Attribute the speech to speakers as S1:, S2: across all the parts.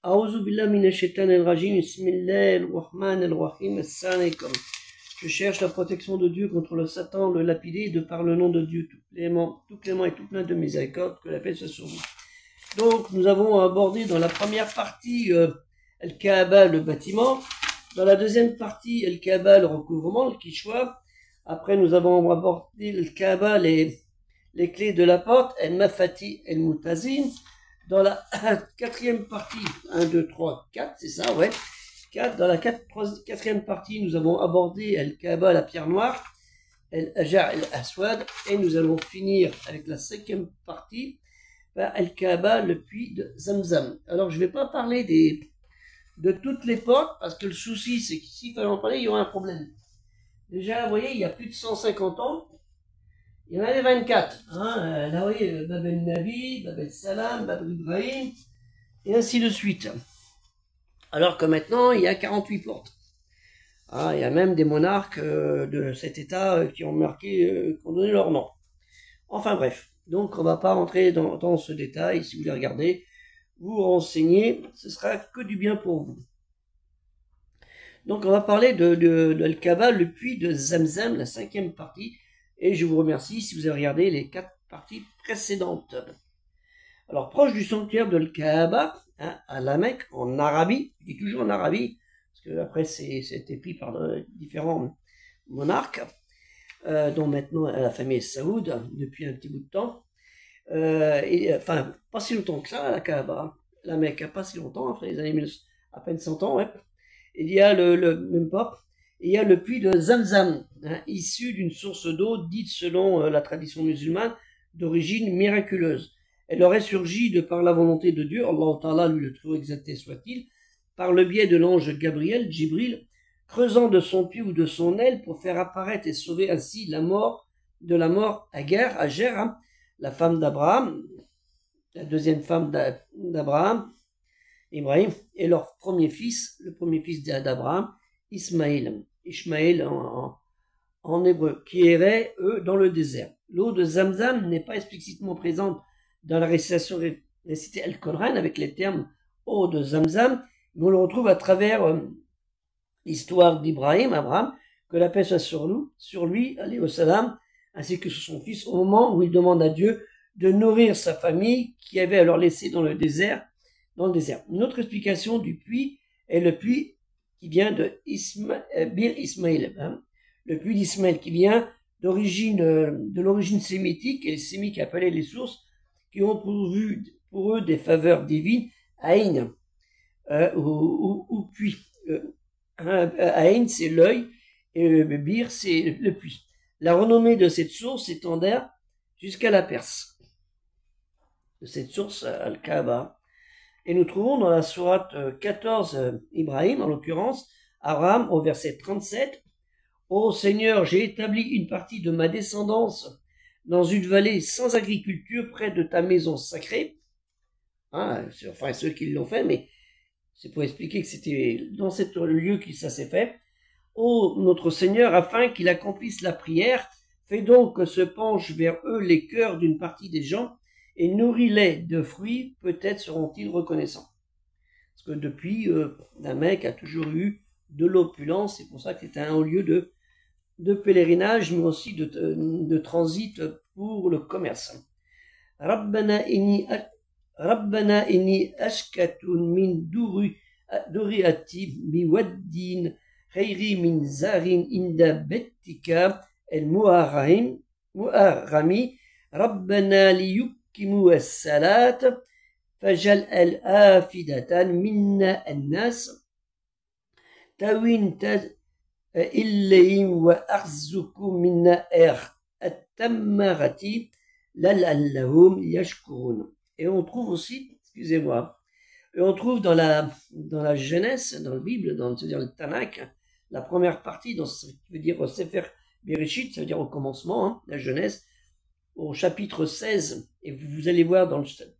S1: A'udhu billahi minash shaitanir rajim. Bismillahir rahmanir rahim. Assalamu alaikum. Je cherche la protection de Dieu contre le Satan, le lapidé, de par le nom de Dieu, tout clément et tout plein de miséricorde, que la paix soit sur vous. Donc, nous avons abordé dans la première partie Al-Kaaba, le bâtiment. Dans la deuxième partie, Al-Kaaba, le recouvrement, le Kishwa. Après, nous avons abordé Al-Kaaba, les clés de la porte, El-Mafati, El-Mutazin. Dans la quatrième partie, 1, 2, 3, 4, c'est ça, ouais. 4. Dans la quatrième partie, nous avons abordé Al-Kaaba, la pierre noire, El-Hajar, El-Aswad, et nous allons finir avec la cinquième partie, Al-Kaaba, le puits de Zamzam. Alors, je ne vais pas parler de toutes les portes, parce que le souci, c'est que s'il fallait en parler, il y aurait un problème. Déjà, vous voyez, il y a plus de 150 ans, il y en avait 24. Hein, là, vous voyez, Bab el-Nabi, Bab el-Salam, Bab el-Ibrahim, et ainsi de suite. Alors que maintenant, il y a 48 portes. Ah, il y a même des monarques de cet état qui ont marqué, qui ont donné leur nom. Enfin bref, donc on ne va pas rentrer dans ce détail. Si vous les regardez, vous vous renseignez, ce sera que du bien pour vous. Donc on va parler de Al-Kaaba, le puits de Zamzam, la cinquième partie. Et je vous remercie si vous avez regardé les 4 parties précédentes. Alors, proche du sanctuaire de Al-Kaaba, hein, à la Mecque, en Arabie, je dis toujours en Arabie, parce que après c'était pris par différents monarques, dont maintenant la famille Saoud, depuis un petit bout de temps. Enfin, pas si longtemps que ça, la Kaaba, la Mecque, pas si longtemps, après les années 1900, à peine 100 ans, ouais. Il y a même pas. Il y a le puits de Zamzam, hein, issu d'une source d'eau dite selon la tradition musulmane d'origine miraculeuse. Elle aurait surgi de par la volonté de Dieu, Allah Ta'ala, lui le trop exalté soit-il, par le biais de l'ange Gabriel, Jibril, creusant de son pied ou de son aile pour faire apparaître et sauver ainsi de la mort Agar, hein, la femme d'Abraham, la deuxième femme d'Abraham, Ibrahim, et leur premier fils, le premier fils d'Abraham, Ishmaël en hébreu, qui erraient, eux, dans le désert. L'eau de Zamzam n'est pas explicitement présente dans la récitation récitée Al-Qur'an avec les termes eau de Zamzam, mais on le retrouve à travers l'histoire d'Ibrahim, Abraham, que la paix soit sur lui, alayhi salam, ainsi que sur son fils, au moment où il demande à Dieu de nourrir sa famille qui avait alors laissé dans le désert. Une autre explication du puits est le puits qui vient de Bir Ismaël, hein, le puits d'Ismaël qui vient de l'origine sémitique, et les sémites appelaient les sources qui ont pour eux des faveurs divines, Aïn, ou puits. Aïn, c'est l'œil, et Bir, c'est le puits. La renommée de cette source s'étendait jusqu'à la Perse. De cette source, Al-Kaaba. Et nous trouvons dans la sourate 14, Ibrahim, en l'occurrence, Abraham, au verset 37, « Ô Seigneur, j'ai établi une partie de ma descendance dans une vallée sans agriculture près de ta maison sacrée. » Hein, enfin, ceux qui l'ont fait, mais c'est pour expliquer que c'était dans ce lieu que ça s'est fait. « Ô notre Seigneur, afin qu'il accomplisse la prière, fais donc que se penchent vers eux les cœurs d'une partie des gens, et nourris-les de fruits, peut-être seront-ils reconnaissants. » Parce que depuis, la Mecque a toujours eu de l'opulence, c'est pour ça que c'était un haut lieu de pèlerinage, mais aussi de transit pour le commerce. Rabbana inni ashkatun min duriati biwaddin khayri min zarin inda bettika el muharrami Rabbana liyuk كموا الصلاة فجل الآفدة منا الناس تاوين إليهم وأخزكم منا التمغة لعلهم يشكرون. Et on trouve aussi, excusez-moi, et on trouve dans la Genèse, dans la Bible, c'est-à-dire le Tanakh, la première partie, dans ce qui veut dire Sefer Bereshit, ça veut dire au commencement, hein, la Genèse, au chapitre 16, et vous allez voir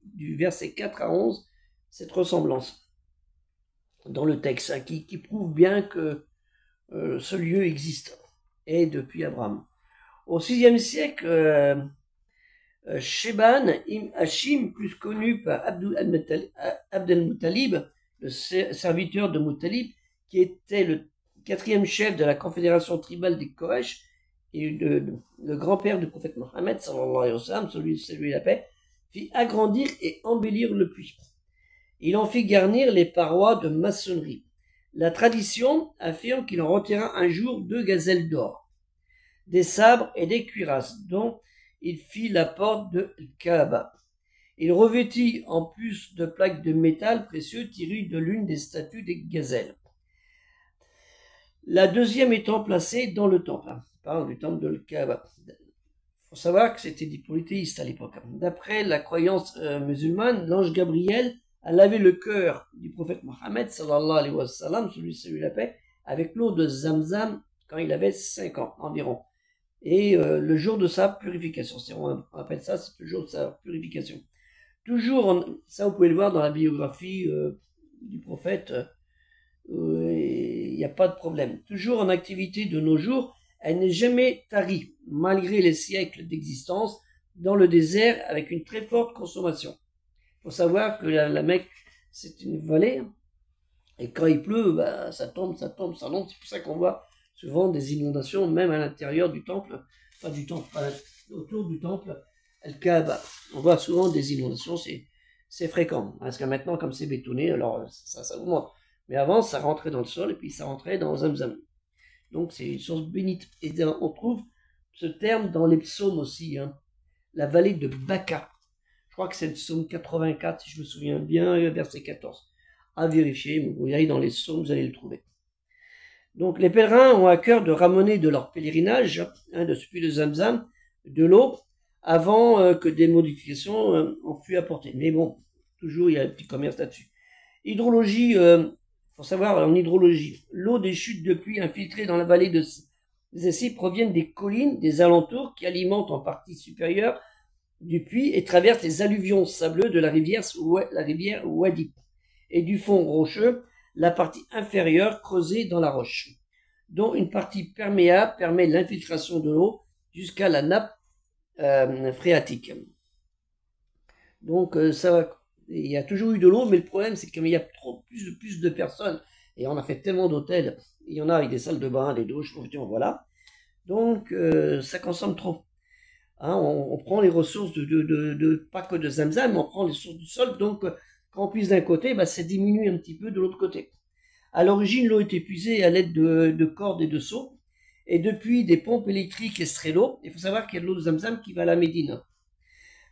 S1: du verset 4 à 11 cette ressemblance dans le texte, hein, qui prouve bien que ce lieu existe, et depuis Abraham. Au 6e siècle, Sheban Ibn Hashim, plus connu par Abd al-Muttalib, le serviteur de Moutalib, qui était le 4e chef de la confédération tribale des Koresh, et le grand-père du prophète Mohammed, sallallahu alayhi wa sallam, celui de la paix, fit agrandir et embellir le puits. Il en fit garnir les parois de maçonnerie. La tradition affirme qu'il en retira un jour 2 gazelles d'or, des sabres et des cuirasses, dont il fit la porte de Kaaba. Il revêtit en plus de plaques de métal précieux tirées de l'une des statues des gazelles. La deuxième étant placée dans le temple. On parle du temple de Kaaba. Il faut savoir que c'était des polythéistes à l'époque. D'après la croyance musulmane, l'ange Gabriel a lavé le cœur du prophète Mohammed, sallallahu alayhi wa sallam, celui de la paix, avec l'eau de Zamzam quand il avait 5 ans environ. Et le jour de sa purification, on appelle ça, c'est le jour de sa purification. Toujours, ça vous pouvez le voir dans la biographie du prophète, il n'y a pas de problème. Toujours en activité de nos jours, elle n'est jamais tarie, malgré les siècles d'existence, dans le désert avec une très forte consommation. Il faut savoir que la Mecque, c'est une vallée, et quand il pleut, bah, ça tombe. C'est pour ça qu'on voit souvent des inondations, même à l'intérieur du temple, autour du temple, Al-Kaaba. On voit souvent des inondations, c'est fréquent. Parce que maintenant, comme c'est bétonné, alors ça augmente. Mais avant, ça rentrait dans le sol, et puis ça rentrait dans Zamzam. Donc c'est une source bénite. Et on trouve ce terme dans les psaumes aussi, hein. La vallée de Baka. Je crois que c'est le psaume 84, si je me souviens bien, verset 14. À vérifier, mais vous allez dans les psaumes, vous allez le trouver. Donc les pèlerins ont à cœur de ramener de leur pèlerinage, depuis le Zamzam, de l'eau, avant que des modifications en fût apportées. Mais bon, toujours il y a un petit commerce là-dessus. Hydrologie, faut savoir, en hydrologie, l'eau des chutes de pluie infiltrées dans la vallée des Essis proviennent des collines des alentours qui alimentent en partie supérieure du puits et traversent les alluvions sableux de la rivière Wadi et du fond rocheux, la partie inférieure creusée dans la roche, dont une partie perméable permet l'infiltration de l'eau jusqu'à la nappe phréatique. Donc il y a toujours eu de l'eau, mais le problème c'est qu'il y a plus de personnes, et on a fait tellement d'hôtels, il y en a avec des salles de bain, des douches, voilà. Donc ça consomme trop. Hein, on prend les ressources pas que de Zamzam, mais on prend les sources du sol, donc quand on puise d'un côté, bah, ça diminue un petit peu de l'autre côté. À l'origine, l'eau est épuisée à l'aide de cordes et de seaux, et depuis des pompes électriques extraient l'eau. Il faut savoir qu'il y a de l'eau de Zamzam qui va à la Médine.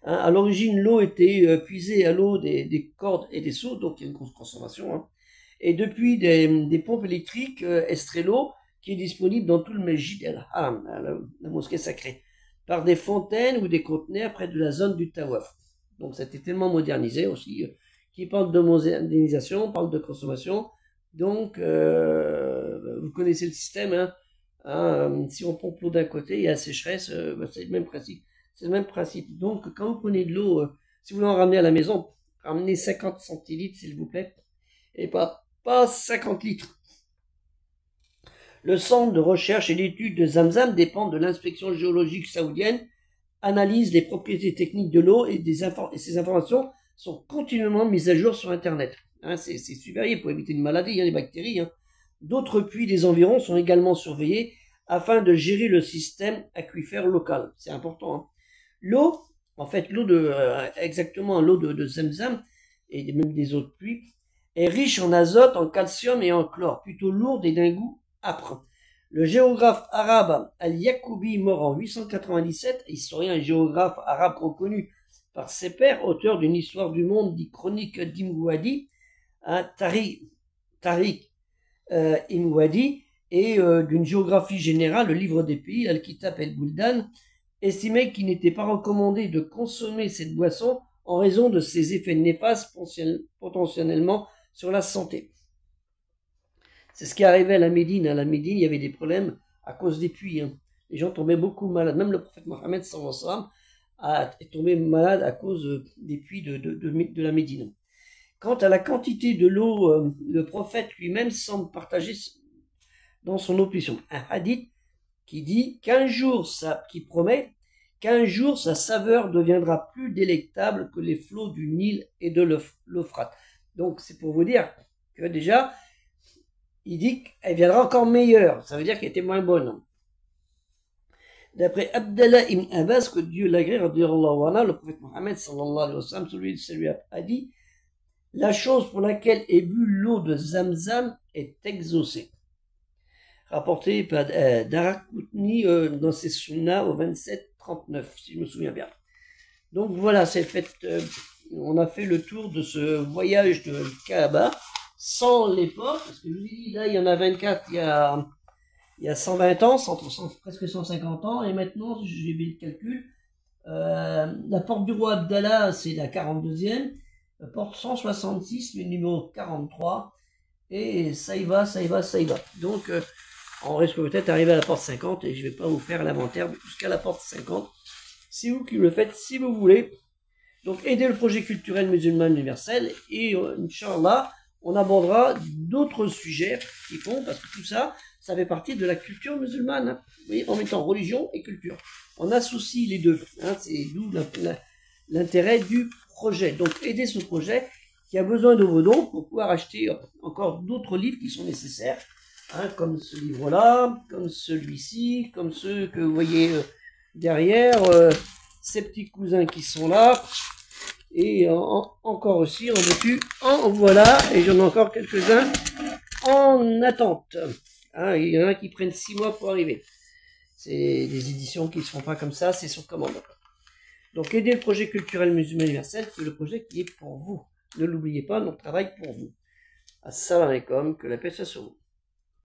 S1: Hein, à l'origine, l'eau était puisée à l'eau des cordes et des seaux, donc il y a une grosse consommation. Hein. Et depuis des pompes électriques extraient l'eau qui est disponible dans tout le Masjid al-Haram, la mosquée sacrée, par des fontaines ou des conteneurs près de la zone du Tawaf. Donc ça a été tellement modernisé aussi. Qui parle de modernisation, parle de consommation. Donc vous connaissez le système. Si on pompe l'eau d'un côté, il y a la sécheresse, c'est le même principe. C'est le même principe. Donc quand vous prenez de l'eau, si vous voulez en ramener à la maison, ramenez 50 centilitres s'il vous plaît, et pas 50 litres. Le centre de recherche et d'études de Zamzam dépend de l'inspection géologique saoudienne, analyse les propriétés techniques de l'eau et ces informations sont continuellement mises à jour sur Internet. Hein, c'est super pour éviter une maladie, les bactéries. Hein. D'autres puits des environs sont également surveillés afin de gérer le système aquifère local. C'est important. Hein. L'eau, en fait, exactement l'eau de Zamzam et même des autres puits, est riche en azote, en calcium et en chlore, plutôt lourde et d'un goût âpre. Le géographe arabe Al-Yaqoubi, mort en 897, historien et géographe arabe reconnu par ses pairs, auteur d'une histoire du monde dit chronique d'Imwadi, Tariq Imwadi, et d'une géographie générale, le livre des pays, Al-Kitab el-Buldan, estimait qu'il n'était pas recommandé de consommer cette boisson en raison de ses effets néfastes potentiellement sur la santé. C'est ce qui arrivait à la Médine. À la Médine, il y avait des problèmes à cause des puits. Hein. Les gens tombaient beaucoup malades. Même le prophète Mohammed sallallahu alayhi wa sallam est tombé malade à cause des puits de la Médine. Quant à la quantité de l'eau, le prophète lui-même semble partager dans son opinion un hadith qui dit qui promet qu'un jour sa saveur deviendra plus délectable que les flots du Nil et de l'Euphrate. Donc c'est pour vous dire que déjà, il dit qu'elle viendra encore meilleure. Ça veut dire qu'elle était moins bonne. D'après Abdallah ibn Abbas, que Dieu l'agrée, le prophète Mohammed sallallahu alayhi wa sallam, celui a dit, la chose pour laquelle est bu l'eau de Zamzam est exaucée. Rapporté par Daraqutni dans ses sunnas au 27-39, si je me souviens bien. Donc voilà, c'est fait. On a fait le tour de ce voyage de Kaaba sans les portes, parce que je vous ai dit, là il y en a 24, il y a 120 ans, presque 150 ans, et maintenant, j'ai vu le calcul, la porte du roi Abdallah, c'est la 42e, la porte 166, le numéro 43, et ça y va. Donc, on risque peut-être d'arriver à la porte 50, et je ne vais pas vous faire l'inventaire jusqu'à la porte 50. C'est vous qui le faites si vous voulez. Donc, aider le projet culturel musulman universel, et Inch'Allah, on abordera d'autres sujets qui font, parce que tout ça, ça fait partie de la culture musulmane, hein. Vous voyez, en mettant religion et culture. On associe les deux, hein. C'est d'où l'intérêt du projet. Donc, aider ce projet qui a besoin de vos dons pour pouvoir acheter encore d'autres livres qui sont nécessaires, hein, comme ce livre-là, comme celui-ci, comme ceux que vous voyez derrière, ces petits cousins qui sont là, et encore aussi, en voilà, et j'en ai encore quelques-uns en attente. Hein, il y en a qui prennent 6 mois pour arriver. C'est des éditions qui ne se font pas comme ça, c'est sur commande. Donc, aider le projet culturel musulman universel, c'est le projet qui est pour vous. Ne l'oubliez pas, notre travail pour vous. Assalamu alaikum, que la paix soit sur vous.